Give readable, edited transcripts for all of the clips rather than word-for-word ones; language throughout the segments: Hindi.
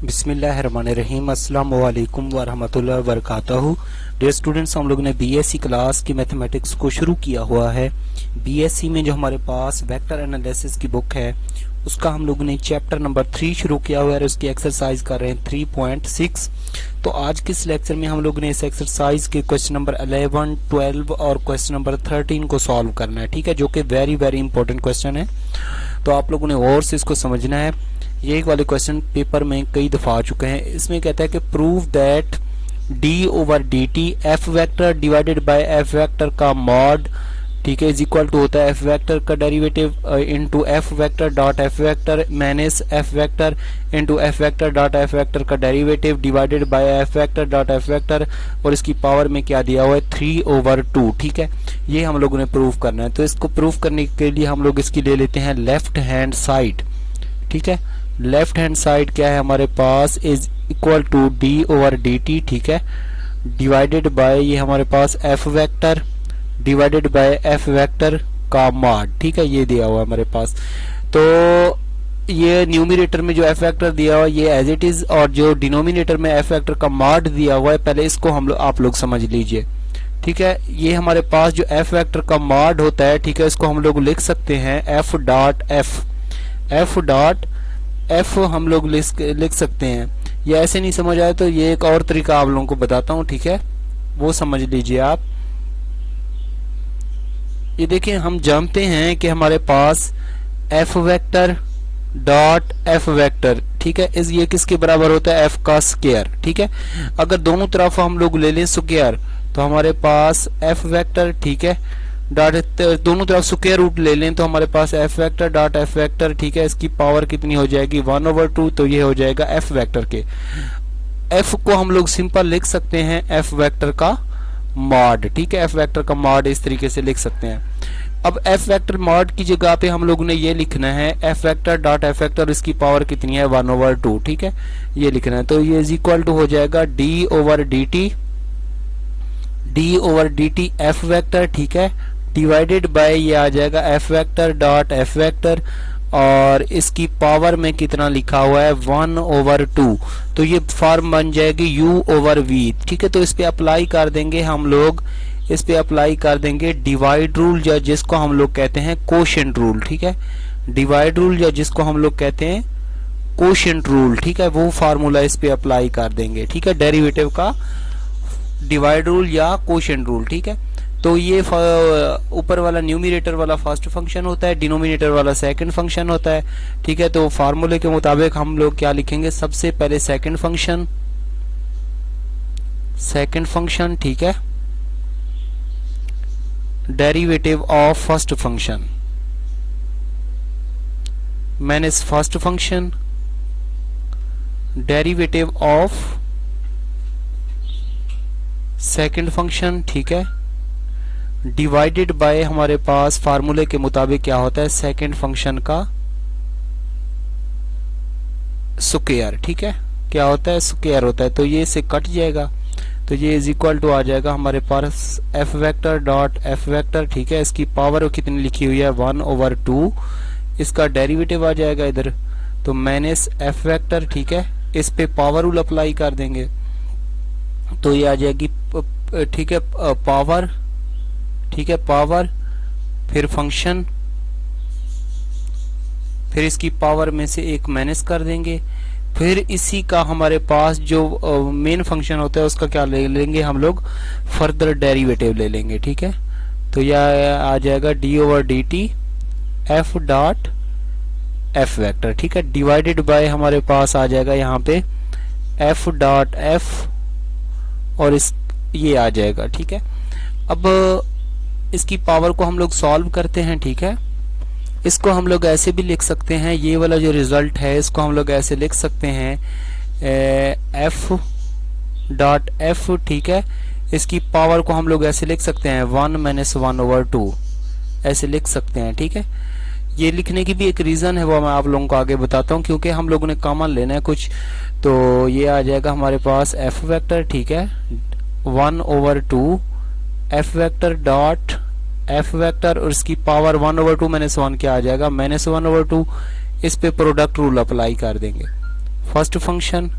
बिस्मिल्लाहिर्रहमानिर्रहीम अस्सलामु अलैकुम वरहमतुल्लाहि वबरकातुहू। डियर स्टूडेंट्स, हम लोग ने बीएससी क्लास की मैथमेटिक्स को शुरू किया हुआ है। बीएससी में जो हमारे पास वेक्टर एनालिसिस की बुक है उसका हम लोग ने चैप्टर नंबर 3 शुरू किया हुआ है और उसकी एक्सरसाइज कर रहे हैं 3.6। तो आज के इस लेक्चर में हम लोग ने इस एक्सरसाइज के क्वेश्चन नंबर 11, 12 और क्वेश्चन नंबर 13 को सॉल्व करना है, ठीक है, जो कि वेरी वेरी इंपॉर्टेंट क्वेश्चन है। तो आप लोगों ने और से इसको समझना है। ये वाले क्वेश्चन पेपर में कई दफा आ चुके हैं। इसमें कहता है कि prove that d over d t f vector divided by f vector का मॉड, ठीक है, इज इक्वल टू होता है एफ वेक्टर का derivative into f vector dot f vector minus f vector into f vector dot f vector का derivative divided by f vector dot f vector, और इसकी पावर में क्या दिया हुआ है 3/2, ठीक है। ये हम लोगों ने प्रूव करना है। तो इसको प्रूव करने के लिए हम लोग इसकी ले लेते हैं लेफ्ट हैंड साइड, ठीक है। लेफ्ट हैंड साइड क्या है हमारे पास, is equal to d over d t, ठीक है, डिवाइडेड बाय ये हमारे पास f vector divided by f vector का मॉड, ठीक है, ये दिया हुआ है हमारे पास। तो ये न्यूमरेटर में जो एफ वेक्टर दिया हुआ है ये एज इट इज, और जो डिनोमिनेटर में एफ वेक्टर का मॉड दिया हुआ है पहले इसको हम लोग आप लोग समझ लीजिए, ठीक है। ये हमारे पास जो एफ वेक्टर का मॉड होता है, ठीक है, इसको हम लोग लिख सकते हैं एफ डॉट एफ हम लोग लिख सकते हैं। ये ऐसे नहीं समझ आए तो ये एक और तरीका आप लोगों को बताता हूं, ठीक है, वो समझ लीजिए आप। ये देखिए, हम जानते हैं कि हमारे पास f vector dot f vector, ठीक है, इस ये किसके बराबर होता है, एफ का स्क्वायर, ठीक है। अगर दोनों तरफ हम लोग ले लें स्क्वायर तो हमारे पास एफ वेक्टर, ठीक है, डॉट दोनों तरफ स्क्वायर रूट ले लें तो हमारे पास f vector dot f vector, ठीक है, इसकी पावर कितनी हो जाएगी 1/2, तो ये हो जाएगा एफ वेक्टर के। एफ को हम लोग सिंपल लिख सकते हैं एफ वेक्टर का मॉड, ठीक है, एफ वेक्टर का मॉड इस तरीके से लिख सकते हैं। अब एफ वेक्टर मॉड की जगह पे हम लोग ने ये लिखना है f vector dot f vector, इसकी पावर कितनी है 1/2, ठीक है, ये लिखना है। तो ये इज इक्वल टू हो जाएगा D over d t f vector, ठीक है, डिवाइडेड बाय ये आ जाएगा f vector dot f vector, और इसकी पावर में कितना लिखा हुआ है 1/2, तो ये फॉर्म बन जाएगी u ओवर v, ठीक है। तो इस पे अप्लाई कर देंगे हम लोग, इस पे अप्लाई कर देंगे डिवाइड रूल, या जिसको हम लोग कहते हैं कोशेंट रूल, ठीक है, डिवाइड रूल या जिसको हम लोग कहते हैं कोशेंट रूल, ठीक है, वो फार्मूला इस पे अप्लाई कर देंगे, ठीक है, डेरिवेटिव का डिवाइड रूल या कोशेंट रूल, ठीक है। तो ये ऊपर वाला न्यूमरेटर वाला फर्स्ट फंक्शन होता है, डिनोमिनेटर वाला सेकंड फंक्शन होता है, ठीक है। तो फार्मूले के मुताबिक हम लोग क्या लिखेंगे, सबसे पहले सेकंड फंक्शन, ठीक है, derivative of first function minus first function derivative of second function, ठीक है, डिवाइडेड बाय हमारे पास फार्मूले के मुताबिक क्या होता है सेकंड फंक्शन का स्क्वायर, ठीक है, क्या होता है स्क्वायर होता है। तो ये से कट जाएगा, तो ये इज इक्वल टू आ जाएगा हमारे पास f vector dot f vector, ठीक है, इसकी पावर कितनी लिखी हुई है 1/2, इसका डेरिवेटिव आ जाएगा इधर, तो माइनस एफ वेक्टर, ठीक है, इस पे पावर रूल अप्लाई कर देंगे तो ये आ जाएगी, ठीक है, पावर, ठीक है, पावर, फिर फंक्शन, फिर इसकी पावर में से एक माइनस कर देंगे, फिर इसी का हमारे पास जो मेन फंक्शन होता है उसका क्या ले लेंगे हम लोग, फर्दर डेरिवेटिव ले लेंगे, ठीक है। तो यह आ जाएगा D over d t F dot f vector, ठीक है, डिवाइडेड बाय हमारे पास आ जाएगा यहाँ पे एफ डॉट एफ, और इस ये आ जाएगा, ठीक है। अब इसकी पावर को हम लोग सॉल्व करते हैं, ठीक है। इसको हम लोग ऐसे भी लिख सकते हैं, ये वाला जो रिजल्ट है इसको हम लोग ऐसे लिख सकते हैं एफ डॉट एफ, ठीक है, इसकी पावर को हम लोग ऐसे लिख सकते हैं 1 - 1/2, ऐसे लिख सकते हैं, ठीक है। ये लिखने की भी एक रीजन है, वो मैं आप लोगों को आगे बताता हूँ, क्योंकि हम लोगों ने कॉमन लेना है कुछ। तो ये आ जाएगा हमारे पास एफ वेक्टर, ठीक है, 1/2 F vector dot f vector, और इसकी पावर 1/2 - 1 क्या आ जाएगा -1/2, इस पे प्रोडक्ट रूल अप्लाई कर देंगे, first function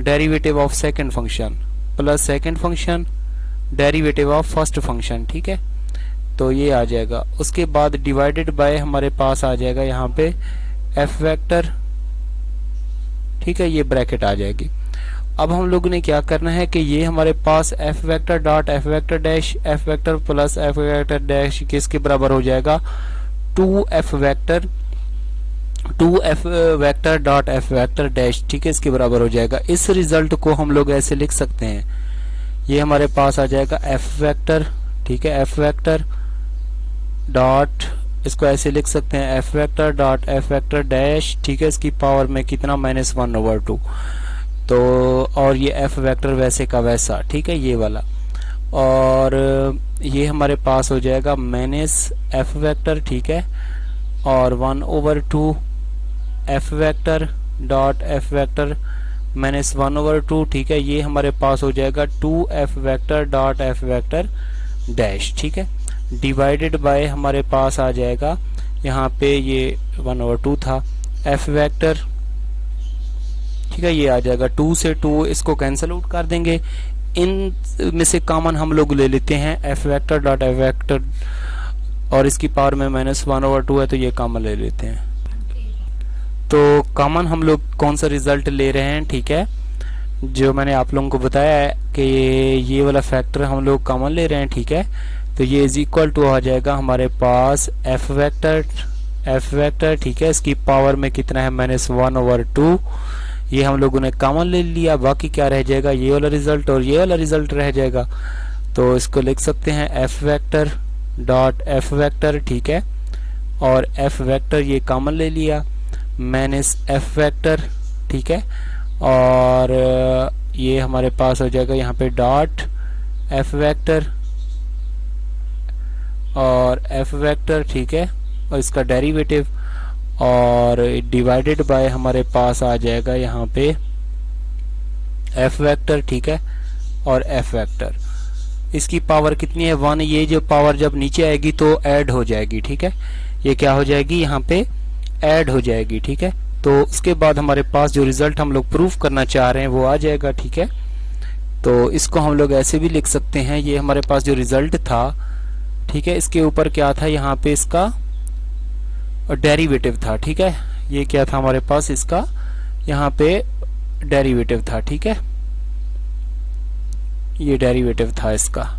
derivative of second function plus second function derivative of first function, ठीक है। तो ये आ जाएगा। उसके बाद डिवाइडेड बाय हमारे पास आ जाएगा यहाँ पे एफ वेक्टर, ठीक है, ये ब्रैकेट आ जाएगी। अब हम लोग ने क्या करना है कि ये हमारे पास f vector dot f vector dash f vector plus f vector dash किसके बराबर हो जाएगा, 2f vector dot f vector dash, ठीक है, इसके बराबर हो जाएगा। इस रिजल्ट को हम लोग ऐसे लिख सकते हैं, ये हमारे पास आ जाएगा एफ वेक्टर, ठीक है, एफ वेक्टर डॉट, इसको ऐसे लिख सकते हैं F vector dot f vector dash, ठीक है, इसकी पावर में कितना -1/2। तो और ये एफ वेक्टर वैसे का वैसा, ठीक है, ये वाला। और ये हमारे पास हो जाएगा -f वेक्टर, ठीक है, और 1/2 F vector dot f vector -1/2, ठीक है, ये हमारे पास हो जाएगा 2f vector dot f vector dash, ठीक है, डिवाइडेड बाय हमारे पास आ जाएगा यहाँ पे ये 1/2 था एफ वेक्टर, ठीक है, ये आ जाएगा 2 से 2 इसको कैंसिल आउट कर देंगे। इन में से कॉमन हम लोग ले लेते हैं F vector dot f vector, और इसकी पावर में -1/2 है तो ये कॉमन ले लेते हैं। तो कॉमन हम लोग कौन सा रिजल्ट ले रहे हैं, ठीक है, जो मैंने आप लोगों को बताया है कि ये वाला फैक्टर हम लोग कॉमन ले रहे हैं, ठीक है। तो ये इज इक्वल टू आ जाएगा हमारे पास एफ वेक्टर, ठीक है, इसकी पावर में कितना है -1/2, ये हम लोगों ने कॉमन ले लिया। बाकी क्या रह जाएगा, ये वाला रिजल्ट और ये वाला रिजल्ट रह जाएगा। तो इसको लिख सकते हैं F vector dot f vector, ठीक है, और एफ वेक्टर ये कॉमन ले लिया -f वेक्टर, ठीक है, और ये हमारे पास हो जाएगा यहाँ पे डॉट एफ वेक्टर और एफ वेक्टर, ठीक है, और इसका डेरिवेटिव, और डिवाइडेड बाय हमारे पास आ जाएगा यहाँ पे एफ वेक्टर, ठीक है, और एफ वेक्टर। इसकी पावर कितनी है 1, ये जो पावर जब नीचे आएगी तो ऐड हो जाएगी, ठीक है, ये क्या हो जाएगी यहाँ पे ऐड हो जाएगी, ठीक है। तो उसके बाद हमारे पास जो रिजल्ट हम लोग प्रूफ करना चाह रहे हैं वो आ जाएगा, ठीक है। तो इसको हम लोग ऐसे भी लिख सकते हैं, ये हमारे पास जो रिजल्ट था, ठीक है, इसके ऊपर क्या था, यहाँ पे इसका डेरिवेटिव था, ठीक है, ये क्या था हमारे पास, इसका यहाँ पे डेरिवेटिव था, ठीक है, ये डेरिवेटिव था इसका।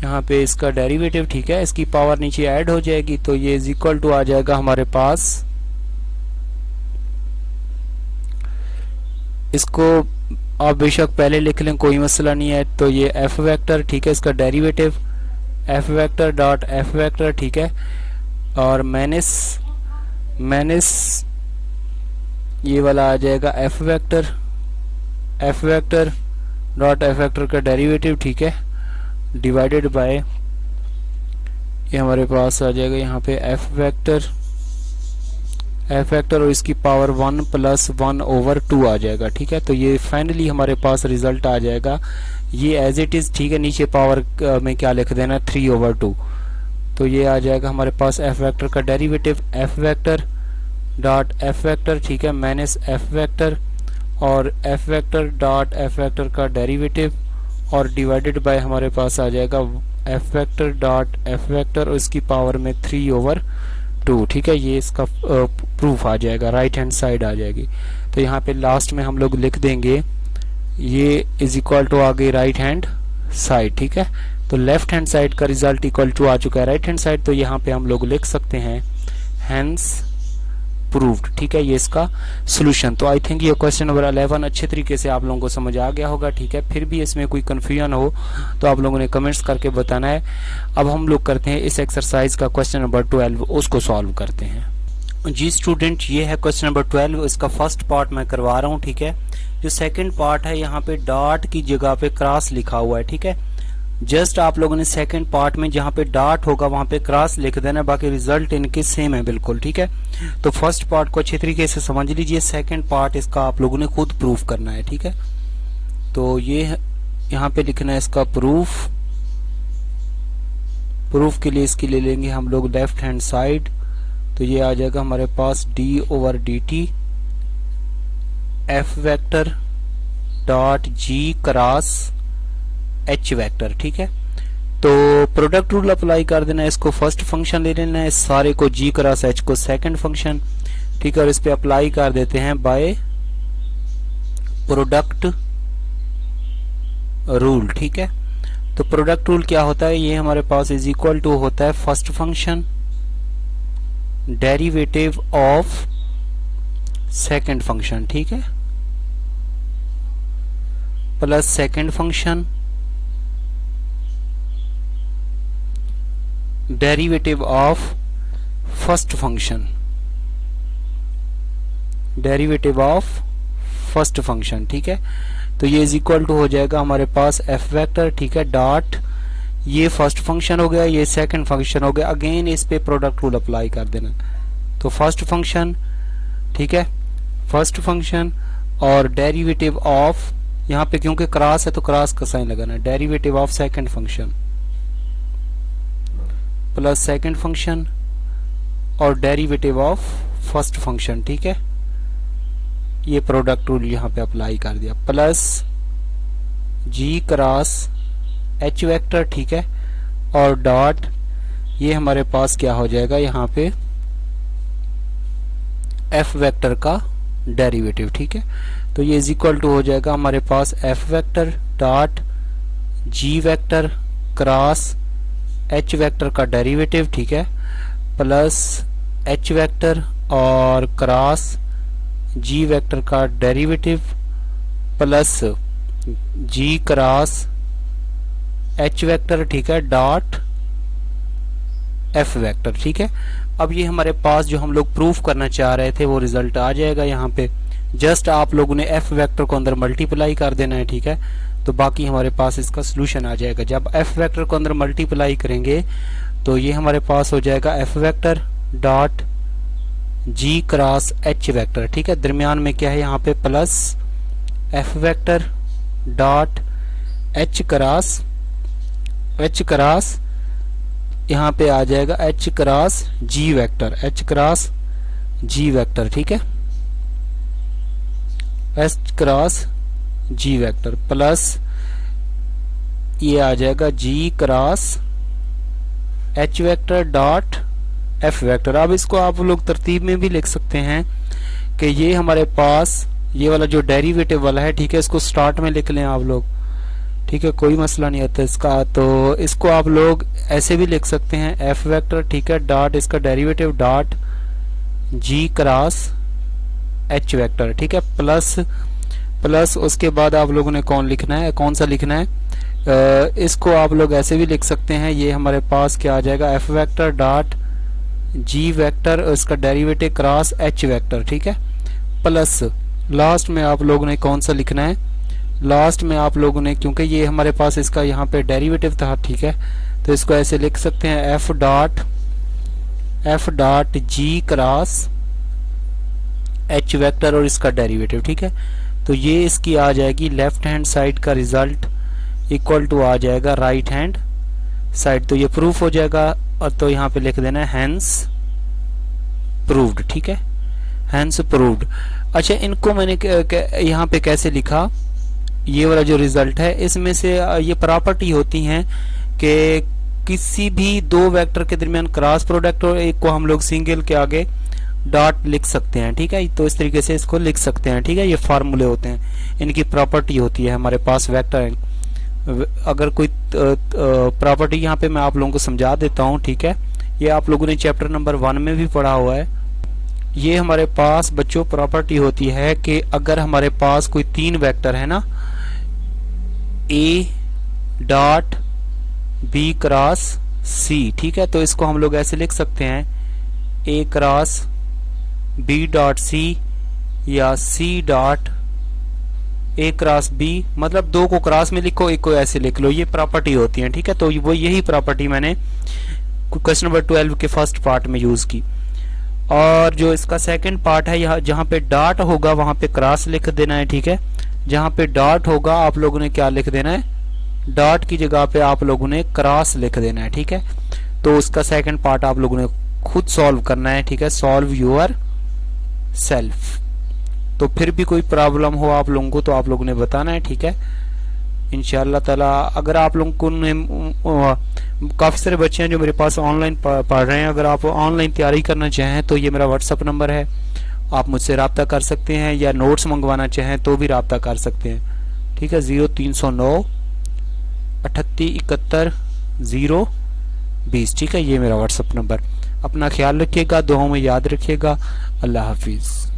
यहाँ पे इसका डेरिवेटिव, ठीक है, इसकी पावर नीचे ऐड हो जाएगी तो ये इज इक्वल टू आ जाएगा हमारे पास, इसको आप बेशक पहले लिख लें कोई मसला नहीं है। तो ये एफ वेक्टर, ठीक है, इसका derivative F vector dot f vector, ठीक है, और माइनस ये वाला आ जाएगा f vector dot f vector का डेरिवेटिव, ठीक है, डिवाइडेड बाय ये हमारे पास आ जाएगा यहाँ पे एफ वेक्टर और इसकी पावर 1 + 1/2 आ जाएगा, ठीक है। तो ये फाइनली हमारे पास रिजल्ट आ जाएगा, ये एज इट इज, ठीक है, नीचे पावर में क्या लिख देना 3/2। तो ये आ जाएगा हमारे पास एफ वेक्टर का derivative F vector dot f vector, ठीक है, माइनस एफ वेक्टर और F vector dot f vector का डेरिवेटिव और डिवाइडेड बाय हमारे पास आ जाएगा f vector dot f vector और इसकी पावर में 3/2, ठीक है। ये इसका प्रूफ आ जाएगा, राइट हैंड साइड आ जाएगी। तो यहाँ पे लास्ट में हम लोग लिख देंगे ये इज इक्वल टू आ गई राइट हैंड साइड, ठीक है। तो लेफ्ट हैंड साइड का रिजल्ट इक्वल टू आ चुका है राइट हैंड साइड, तो यहाँ पे हम लोग लिख सकते हैं हैंस प्रूव्ड, ठीक है, ये इसका सॉल्यूशन। तो आई थिंक ये क्वेश्चन नंबर 11 अच्छे तरीके से आप लोगों को समझ आ गया होगा, ठीक है। फिर भी इसमें कोई कंफ्यूजन हो तो आप लोगों ने कमेंट्स करके बताना है। अब हम लोग करते हैं इस एक्सरसाइज का क्वेश्चन नंबर 12, उसको सॉल्व करते हैं। जी स्टूडेंट, ये है क्वेश्चन नंबर 12, इसका फर्स्ट पार्ट मैं करवा रहा हूँ, ठीक है। जो सेकंड पार्ट है यहाँ पे डॉट की जगह पे क्रॉस लिखा हुआ है, ठीक है। जस्ट आप लोगों ने सेकंड पार्ट में जहाँ पे डॉट होगा वहां पे क्रॉस लिख देना, बाकी रिजल्ट इनके सेम है बिल्कुल, ठीक है। तो फर्स्ट पार्ट को अच्छे तरीके से समझ लीजिए, सेकंड पार्ट इसका आप लोगों ने खुद प्रूफ करना है, ठीक है। तो ये यहाँ पे लिखना है इसका प्रूफ प्रूफ के लिए इसकी ले लेंगे हम लोग लेफ्ट हैंड साइड, तो ये आ जाएगा हमारे पास d/dt f vector dot g cross h vector. ठीक है, तो प्रोडक्ट रूल अप्लाई कर देना है, इसको फर्स्ट फंक्शन ले लेना है, इस सारे को g क्रॉस h को सेकंड फंक्शन। ठीक है, और इस पे अप्लाई कर देते हैं बाय प्रोडक्ट रूल। ठीक है, तो प्रोडक्ट रूल क्या होता है, ये हमारे पास इज इक्वल टू होता है first function derivative of second function. ठीक है, plus second function derivative of first function, derivative of first function. ठीक है, तो ये इज इक्वल टू हो जाएगा हमारे पास एफ वेक्टर। ठीक है, डॉट ये फर्स्ट फंक्शन हो गया, ये सेकंड फंक्शन हो गया, अगेन इस पे प्रोडक्ट रूल अप्लाई कर देना। तो फर्स्ट फंक्शन, ठीक है, फर्स्ट फंक्शन और डेरिवेटिव ऑफ, यहाँ पे क्योंकि क्रॉस है तो क्रॉस का साइन लगाना, derivative of second function plus second function और डेरिवेटिव ऑफ फर्स्ट फंक्शन। ठीक है, ये प्रोडक्ट रूल यहाँ पे अप्लाई कर दिया, plus g cross h vector. ठीक है, और डॉट ये हमारे पास क्या हो जाएगा यहाँ पे एफ वेक्टर का डेरिवेटिव। ठीक है, तो ये इज इक्वल टू हो जाएगा हमारे पास f vector dot g vector cross h vector का डेरिवेटिव। ठीक है, प्लस एच वेक्टर और क्रॉस जी वेक्टर का derivative plus g cross h vector. ठीक है, डॉट एफ वेक्टर। ठीक है, अब ये हमारे पास जो हम लोग प्रूफ करना चाह रहे थे वो रिजल्ट आ जाएगा यहाँ पे। जस्ट आप लोगों ने एफ वेक्टर को अंदर मल्टीप्लाई कर देना है। ठीक है, तो बाकी हमारे पास इसका सोल्यूशन आ जाएगा। जब एफ वेक्टर को अंदर मल्टीप्लाई करेंगे तो ये हमारे पास हो जाएगा f vector dot g cross h vector. ठीक है, दरमियान में क्या है यहाँ पे plus f vector dot h cross यहाँ पे आ जाएगा h cross g vector, h cross g vector. ठीक है, h cross g vector plus ये आ जाएगा g cross h vector dot f vector. अब इसको आप लोग तरतीब में भी लिख सकते हैं कि ये हमारे पास ये वाला जो डेरिवेटिव वाला है, ठीक है, इसको स्टार्ट में लिख लें आप लोग। ठीक है, कोई मसला नहीं आता इसका, तो इसको आप लोग ऐसे भी लिख सकते हैं एफ वेक्टर। ठीक है, डॉट इसका derivative dot g cross h vector. ठीक है, प्लस उसके बाद आप लोगों ने कौन सा लिखना है, इसको आप लोग ऐसे भी लिख सकते हैं, ये हमारे पास क्या आ जाएगा f vector dot g vector इसका डेरिवेटिव क्रॉस एच वेक्टर। ठीक है, प्लस लास्ट में आप लोगों ने कौन सा लिखना है, लास्ट में आप लोगों ने, क्योंकि ये हमारे पास इसका यहाँ पे डेरिवेटिव था, ठीक है, तो इसको ऐसे लिख सकते हैं F dot g cross h vector और इसका डेरिवेटिव। ठीक है, तो ये इसकी आ जाएगी लेफ्ट हैंड साइड का रिजल्ट इक्वल टू आ जाएगा राइट हैंड साइड, तो ये प्रूफ हो जाएगा। और तो यहाँ पे लिख देना है हैंस प्रूव्ड। ठीक है, हैंस प्रूव्ड। अच्छा, इनको मैंने यहाँ पे कैसे लिखा, ये वाला जो रिजल्ट है इसमें से ये प्रॉपर्टी होती हैं कि किसी भी दो वेक्टर के दरमियान क्रॉस प्रोडक्ट और एक को हम लोग सिंगल के आगे डॉट लिख सकते हैं। ठीक है, तो इस तरीके से इसको लिख सकते हैं। ठीक है, ये फार्मूले होते हैं, इनकी प्रॉपर्टी होती है हमारे पास वेक्टर। अगर कोई प्रॉपर्टी यहाँ पे मैं आप लोगों को समझा देता हूँ। ठीक है, ये आप लोगों ने चैप्टर नंबर 1 में भी पढ़ा हुआ है। ये हमारे पास बच्चों प्रॉपर्टी होती है कि अगर हमारे पास कोई 3 वेक्टर है ना, ए डॉट बी क्रॉस सी। ठीक है, तो इसको हम लोग ऐसे लिख सकते हैं A cross B dot C या C dot A cross B, मतलब दो को क्रॉस में लिखो, एक को ऐसे लिख लो, ये प्रॉपर्टी होती है। ठीक है, तो वो यही प्रॉपर्टी मैंने क्वेश्चन नंबर 12 के फर्स्ट पार्ट में यूज की। और जो इसका सेकंड पार्ट है, यहाँ जहाँ पे डॉट होगा वहां पे क्रॉस लिख देना है। ठीक है, जहाँ पे डॉट होगा आप लोगों ने क्या लिख देना है, डॉट की जगह पे आप लोगों ने क्रॉस लिख देना है। ठीक है, तो उसका सेकंड पार्ट आप लोगों ने खुद सॉल्व करना है, ठीक है, सॉल्व योर सेल्फ। तो फिर भी कोई प्रॉब्लम हो आप लोगों को तो आप लोगों ने बताना है, ठीक है, इंशाअल्लाह ताला। अगर आप लोगों को काफ़ी सारे बच्चे हैं जो मेरे पास ऑनलाइन पढ़ रहे हैं, अगर आप ऑनलाइन तैयारी करना चाहें तो ये मेरा व्हाट्सअप नंबर है, आप मुझसे रब्ता कर सकते हैं, या नोट्स मंगवाना चाहें तो भी रब्ता कर सकते हैं, ठीक है। 0309 38 71 020, ठीक है, ये मेरा व्हाट्सअप नंबर। अपना ख्याल रखिएगा, दुआओं में याद रखिएगा। अल्लाह हाफिज़।